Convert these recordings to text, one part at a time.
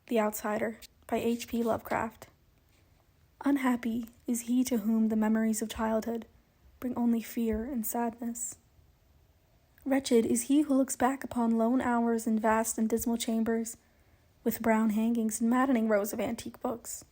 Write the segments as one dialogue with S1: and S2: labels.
S1: The Outsider by H.P. Lovecraft. Unhappy is he to whom the memories of childhood bring only fear and sadness. Wretched is he who looks back upon lone hours in vast and dismal chambers, with brown hangings and maddening rows of antique books,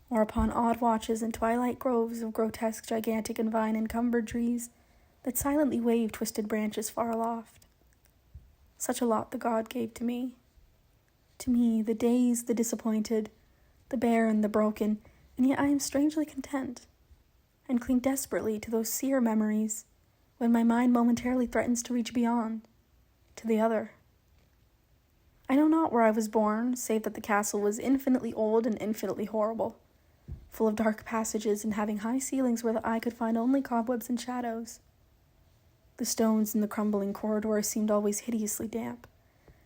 S1: or upon odd watches in twilight groves of grotesque, gigantic, and vine-encumbered trees that silently wave twisted branches far aloft. Such a lot the god gave to me. To me, the dazed, the disappointed, the bare and the broken, and yet I am strangely content, and cling desperately to those sear memories when my mind momentarily threatens to reach beyond, to the other. I know not where I was born, save that the castle was infinitely old and infinitely horrible, full of dark passages and having high ceilings where the eye could find only cobwebs and shadows. The stones in the crumbling corridors seemed always hideously damp,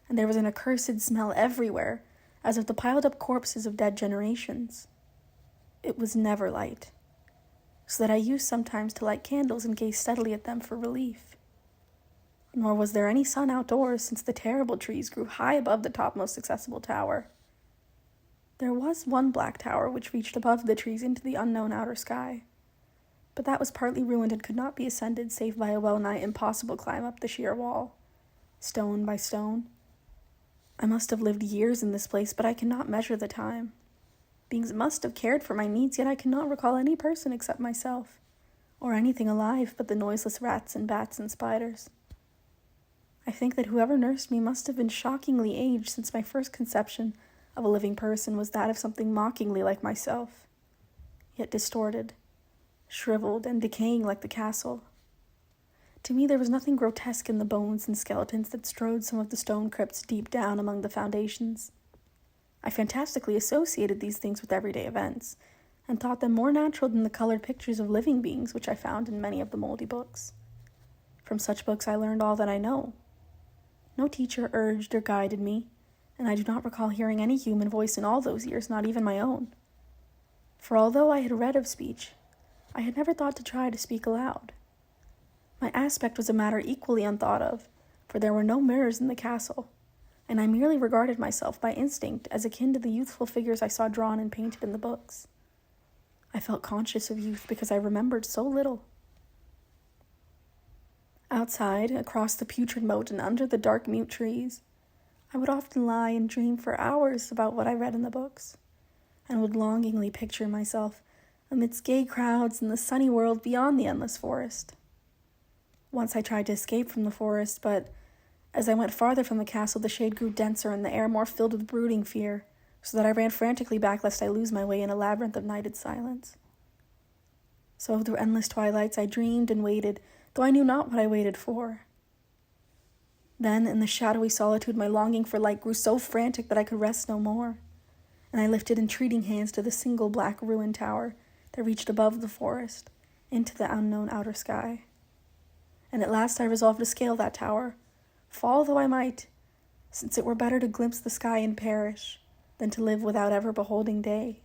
S1: and there was an accursed smell everywhere, as of the piled-up corpses of dead generations. It was never light, so that I used sometimes to light candles and gaze steadily at them for relief. Nor was there any sun outdoors, since the terrible trees grew high above the topmost accessible tower. There was one black tower which reached above the trees into the unknown outer sky, but that was partly ruined and could not be ascended save by a well-nigh impossible climb up the sheer wall, stone by stone. I must have lived years in this place, but I cannot measure the time. Beings must have cared for my needs, yet I cannot recall any person except myself, or anything alive but the noiseless rats and bats and spiders. I think that whoever nursed me must have been shockingly aged, since my first conception of a living person was that of something mockingly like myself, yet distorted, shriveled, and decaying like the castle. To me there was nothing grotesque in the bones and skeletons that strode some of the stone crypts deep down among the foundations. I fantastically associated these things with everyday events, and thought them more natural than the colored pictures of living beings which I found in many of the moldy books. From such books I learned all that I know. No teacher urged or guided me, and I do not recall hearing any human voice in all those years, not even my own. For although I had read of speech, I had never thought to try to speak aloud. My aspect was a matter equally unthought of, for there were no mirrors in the castle, and I merely regarded myself by instinct as akin to the youthful figures I saw drawn and painted in the books. I felt conscious of youth because I remembered so little. Outside, across the putrid moat and under the dark mute trees, I would often lie and dream for hours about what I read in the books, and would longingly picture myself amidst gay crowds in the sunny world beyond the endless forest. Once I tried to escape from the forest, but as I went farther from the castle, the shade grew denser and the air more filled with brooding fear, so that I ran frantically back lest I lose my way in a labyrinth of nighted silence. So through endless twilights I dreamed and waited, though I knew not what I waited for. Then, in the shadowy solitude, my longing for light grew so frantic that I could rest no more, and I lifted entreating hands to the single black ruined tower that reached above the forest, into the unknown outer sky. And at last I resolved to scale that tower, fall though I might, since it were better to glimpse the sky and perish than to live without ever beholding day.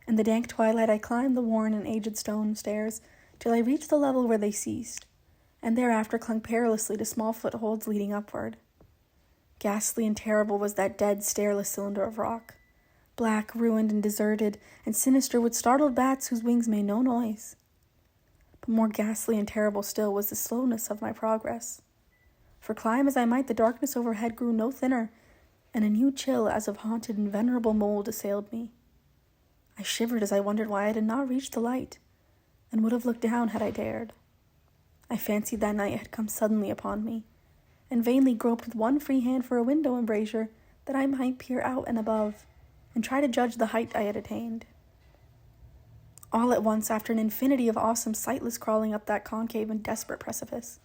S1: In the dank twilight I climbed the worn and aged stone stairs till I reached the level where they ceased, and thereafter clung perilously to small footholds leading upward. Ghastly and terrible was that dead, stairless cylinder of rock, black, ruined, and deserted, and sinister with startled bats whose wings made no noise. But more ghastly and terrible still was the slowness of my progress. For climb as I might, the darkness overhead grew no thinner, and a new chill as of haunted and venerable mold assailed me. I shivered as I wondered why I did not reach the light, and would have looked down had I dared. I fancied that night had come suddenly upon me, and vainly groped with one free hand for a window embrasure that I might peer out and above, and try to judge the height I had attained. All at once, after an infinity of awesome sightless crawling up that concave and desperate precipice,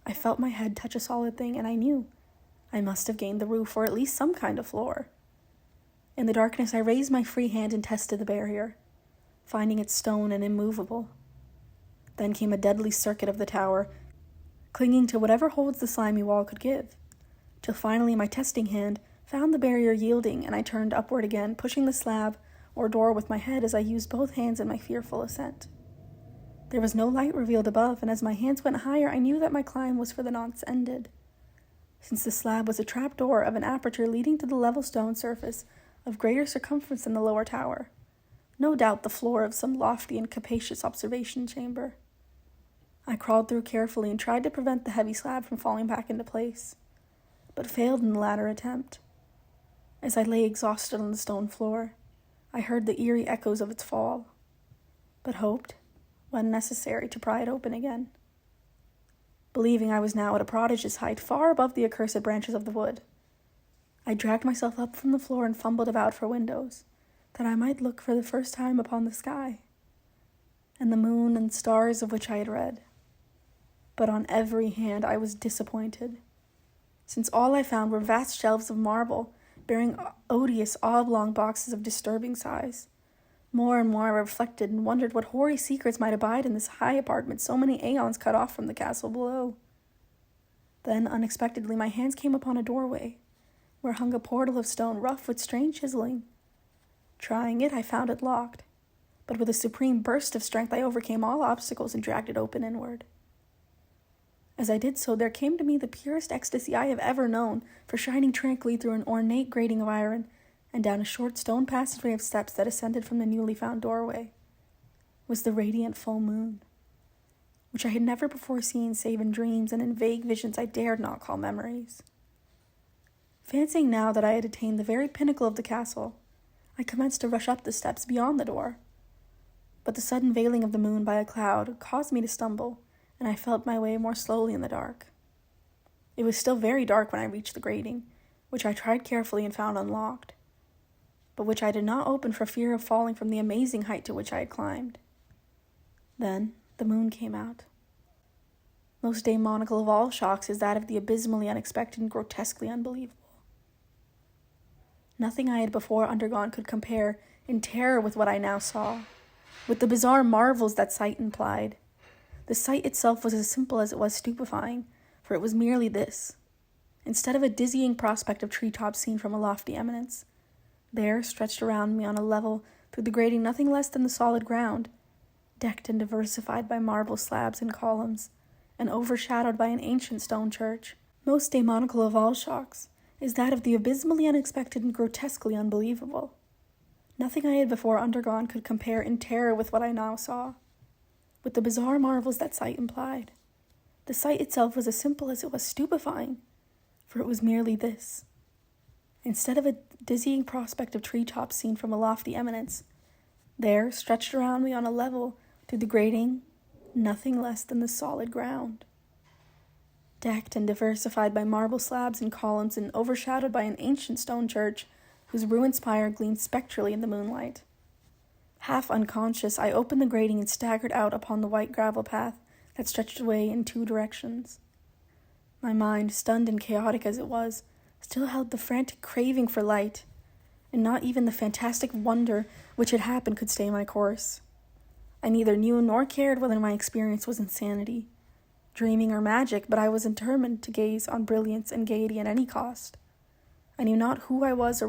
S1: I felt my head touch a solid thing, and I knew I must have gained the roof, or at least some kind of floor. In the darkness I raised my free hand and tested the barrier, finding it stone and immovable. Then came a deadly circuit of the tower, clinging to whatever holds the slimy wall could give, till finally my testing hand found the barrier yielding, and I turned upward again, pushing the slab or door with my head as I used both hands in my fearful ascent. There was no light revealed above, and as my hands went higher, I knew that my climb was for the nonce ended. since the slab was a trapdoor of an aperture leading to the level stone surface of greater circumference than the lower tower, no doubt the floor of some lofty and capacious observation chamber. I crawled through carefully and tried to prevent the heavy slab from falling back into place, but failed in the latter attempt. As I lay exhausted on the stone floor, I heard the eerie echoes of its fall, but hoped, when necessary, to pry it open again. Believing I was now at a prodigious height, far above the accursed branches of the wood, I dragged myself up from the floor and fumbled about for windows, that I might look for the first time upon the sky, and the moon and stars of which I had read. But on every hand I was disappointed, since all I found were vast shelves of marble, bearing odious oblong boxes of disturbing size. More and more I reflected and wondered what hoary secrets might abide in this high apartment so many aeons cut off from the castle below. Then, unexpectedly, my hands came upon a doorway, where hung a portal of stone rough with strange chiseling. Trying it, I found it locked, but with a supreme burst of strength I overcame all obstacles and dragged it open inward. As I did so, there came to me the purest ecstasy I have ever known, for shining tranquilly through an ornate grating of iron and down a short stone passageway of steps that ascended from the newly found doorway, was the radiant full moon, which I had never before seen save in dreams and in vague visions I dared not call memories. Fancying now that I had attained the very pinnacle of the castle, I commenced to rush up the steps beyond the door, but the sudden veiling of the moon by a cloud caused me to stumble, and I felt my way more slowly in the dark. It was still very dark when I reached the grating, which I tried carefully and found unlocked, but which I did not open for fear of falling from the amazing height to which I had climbed. Then the moon came out. Most demoniacal of all shocks is that of the abysmally unexpected and grotesquely unbelievable. Nothing I had before undergone could compare in terror with what I now saw, with the bizarre marvels that sight implied. The sight itself was as simple as it was stupefying, for it was merely this. Instead of a dizzying prospect of treetops seen from a lofty eminence, there, stretched around me on a level through the grating nothing less than the solid ground, decked and diversified by marble slabs and columns, and overshadowed by an ancient stone church. Most demoniacal of all shocks is that of the abysmally unexpected and grotesquely unbelievable. Nothing I had before undergone could compare in terror with what I now saw, with the bizarre marvels that sight implied. The sight itself was as simple as it was stupefying, for it was merely this. Instead of a dizzying prospect of treetops seen from a lofty eminence, there, stretched around me on a level through the grating, nothing less than the solid ground, decked and diversified by marble slabs and columns and overshadowed by an ancient stone church whose ruined spire gleamed spectrally in the moonlight. Half unconscious, I opened the grating and staggered out upon the white gravel path that stretched away in two directions. My mind, stunned and chaotic as it was, still held the frantic craving for light, and not even the fantastic wonder which had happened could stay my course. I neither knew nor cared whether my experience was insanity, dreaming or magic, but I was determined to gaze on brilliance and gaiety at any cost. I knew not who I was, or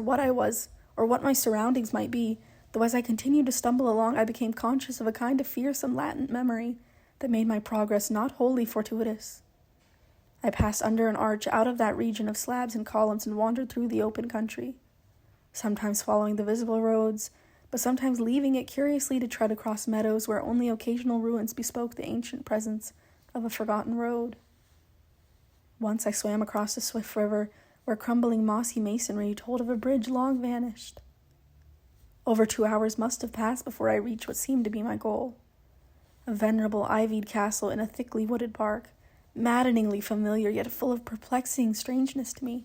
S1: what my surroundings might be, though as I continued to stumble along I became conscious of a kind of fearsome latent memory that made my progress not wholly fortuitous. I passed under an arch out of that region of slabs and columns and wandered through the open country, sometimes following the visible roads, but sometimes leaving it curiously to tread across meadows where only occasional ruins bespoke the ancient presence of a forgotten road. Once I swam across a swift river where crumbling mossy masonry told of a bridge long vanished. Over 2 hours must have passed before I reached what seemed to be my goal, a venerable ivied castle in a thickly wooded park, maddeningly familiar yet full of perplexing strangeness to me.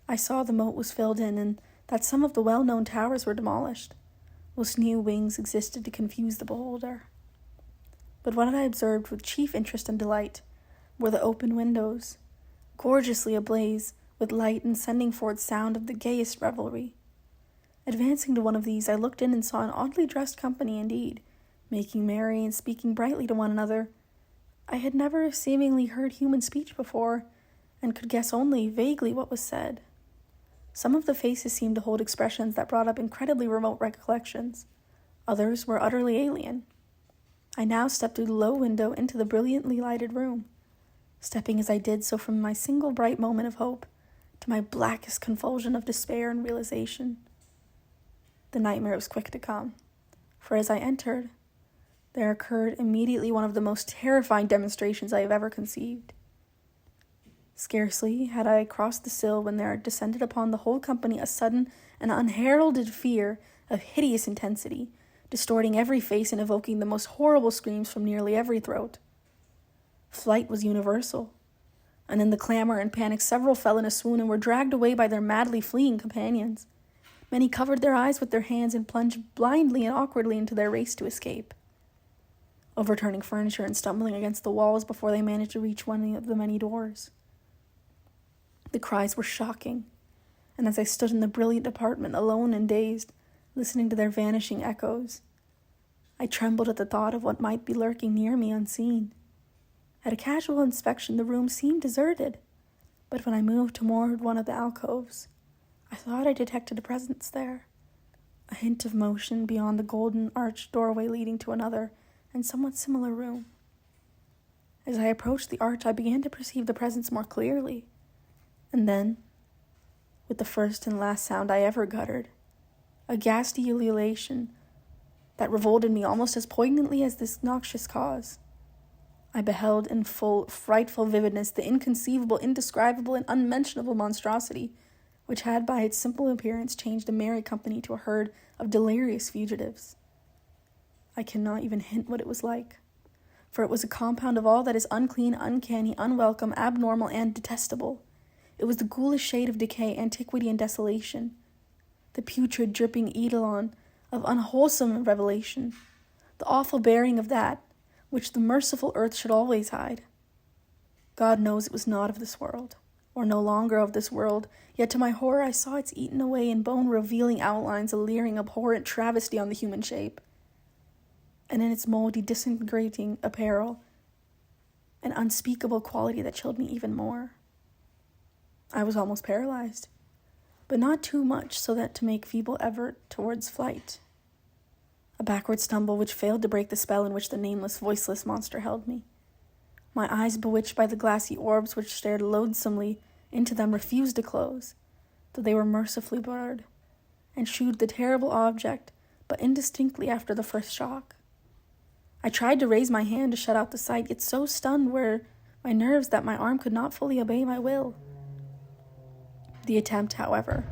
S1: I saw the moat was filled in and that some of the well-known towers were demolished, whilst new wings existed to confuse the beholder. But what I observed with chief interest and delight were the open windows, gorgeously ablaze with light and sending forth sound of the gayest revelry. Advancing to one of these, I looked in and saw an oddly dressed company indeed, making merry and speaking brightly to one another. I had never seemingly heard human speech before, and could guess only vaguely what was said. Some of the faces seemed to hold expressions that brought up incredibly remote recollections. Others were utterly alien. I now stepped through the low window into the brilliantly lighted room. stepping as I did so from my single bright moment of hope to my blackest convulsion of despair and realization. The nightmare was quick to come, for as I entered, there occurred immediately one of the most terrifying demonstrations I have ever conceived. Scarcely had I crossed the sill when there descended upon the whole company a sudden and unheralded fear of hideous intensity, distorting every face and evoking the most horrible screams from nearly every throat. Flight was universal, and in the clamor and panic several fell in a swoon and were dragged away by their madly fleeing companions. Many covered their eyes with their hands and plunged blindly and awkwardly into their race to escape, overturning furniture and stumbling against the walls before they managed to reach one of the many doors. The cries were shocking, and as I stood in the brilliant apartment, alone and dazed, listening to their vanishing echoes, I trembled at the thought of what might be lurking near me unseen. At a casual inspection, the room seemed deserted, but when I moved toward one of the alcoves, I thought I detected a presence there, a hint of motion beyond the golden arched doorway leading to another and somewhat similar room. As I approached the arch, I began to perceive the presence more clearly, and then, with the first and last sound I ever uttered, a ghastly ululation that revolted me almost as poignantly as this noxious cause, I beheld in full, frightful vividness the inconceivable, indescribable, and unmentionable monstrosity which had by its simple appearance changed a merry company to a herd of delirious fugitives. I cannot even hint what it was like, for it was a compound of all that is unclean, uncanny, unwelcome, abnormal, and detestable. It was the ghoulish shade of decay, antiquity, and desolation, the putrid, dripping eidolon of unwholesome revelation, the awful bearing of that which the merciful earth should always hide. God knows it was not of this world, or no longer of this world, yet to my horror I saw its eaten away in bone-revealing outlines a leering, abhorrent travesty on the human shape, and in its moldy, disintegrating apparel, an unspeakable quality that chilled me even more. I was almost paralyzed, but not too much so that to make feeble effort towards flight. A backward stumble which failed to break the spell in which the nameless, voiceless monster held me. My eyes, bewitched by the glassy orbs which stared loathsomely into them, refused to close, though they were mercifully blurred, and shewed the terrible object but indistinctly after the first shock. I tried to raise my hand to shut out the sight, yet so stunned were my nerves that my arm could not fully obey my will. The attempt, however,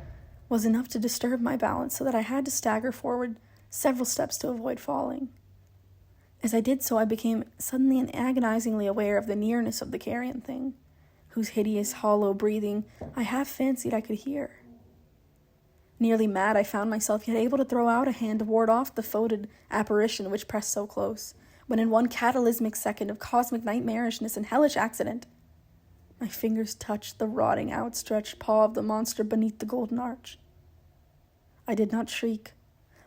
S1: was enough to disturb my balance so that I had to stagger forward several steps to avoid falling. As I did so, I became suddenly and agonizingly aware of the nearness of the carrion thing, whose hideous, hollow breathing I half fancied I could hear. Nearly mad, I found myself yet able to throw out a hand to ward off the foetid apparition which pressed so close, when in one catalysmic second of cosmic nightmarishness and hellish accident, my fingers touched the rotting, outstretched paw of the monster beneath the golden arch. I did not shriek,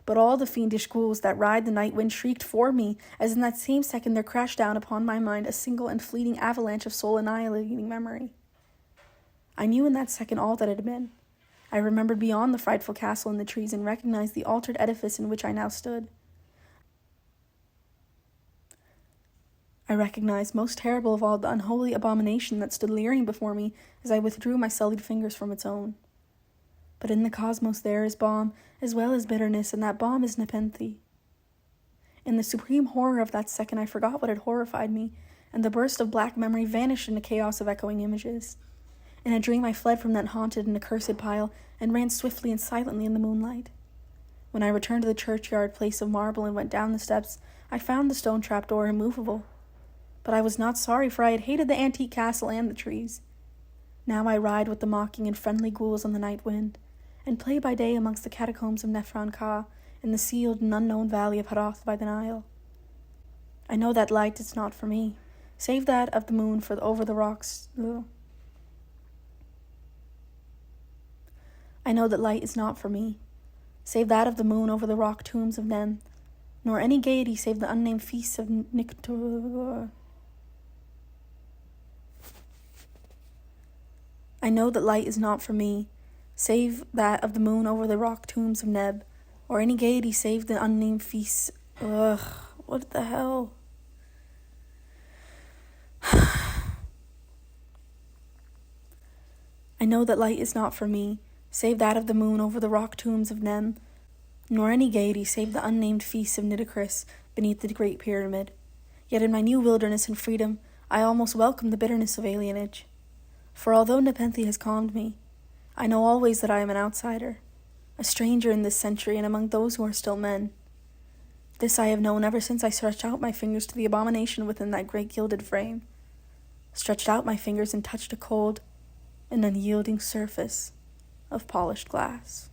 S1: but all the fiendish ghouls that ride the night wind shrieked for me, as in that same second there crashed down upon my mind a single and fleeting avalanche of soul-annihilating memory. I knew in that second all that had been. I remembered beyond the frightful castle in the trees and recognized the altered edifice in which I now stood. I recognized, most terrible of all, the unholy abomination that stood leering before me as I withdrew my sullied fingers from its own. But in the cosmos there is balm as well as bitterness, and that balm is nepenthe. In the supreme horror of that second, I forgot what had horrified me, and the burst of black memory vanished in a chaos of echoing images. In a dream, I fled from that haunted and accursed pile and ran swiftly and silently in the moonlight. When I returned to the churchyard place of marble and went down the steps, I found the stone trapdoor immovable. But I was not sorry, for I had hated the antique castle and the trees. Now I ride with the mocking and friendly ghouls on the night wind, and play by day amongst the catacombs of Nephron Ka in the sealed and unknown valley of Hadath by the Nile. I know that light is not for me, save that of the moon over the rocks. I know that light is not for me, save that of the moon over the rock tombs of Nem, nor any gaiety save the unnamed feasts of Niktor. I know that light is not for me, save that of the moon over the rock tombs of Neb, or any gaiety save the unnamed feasts. What the hell? I know that light is not for me, save that of the moon over the rock tombs of Nem, nor any gaiety save the unnamed feasts of Nitocris beneath the Great Pyramid. Yet in my new wilderness and freedom, I almost welcome the bitterness of alienage. For although Nepenthe has calmed me, I know always that I am an outsider, a stranger in this century and among those who are still men. This I have known ever since I stretched out my fingers to the abomination within that great gilded frame, stretched out my fingers and touched a cold and unyielding surface of polished glass.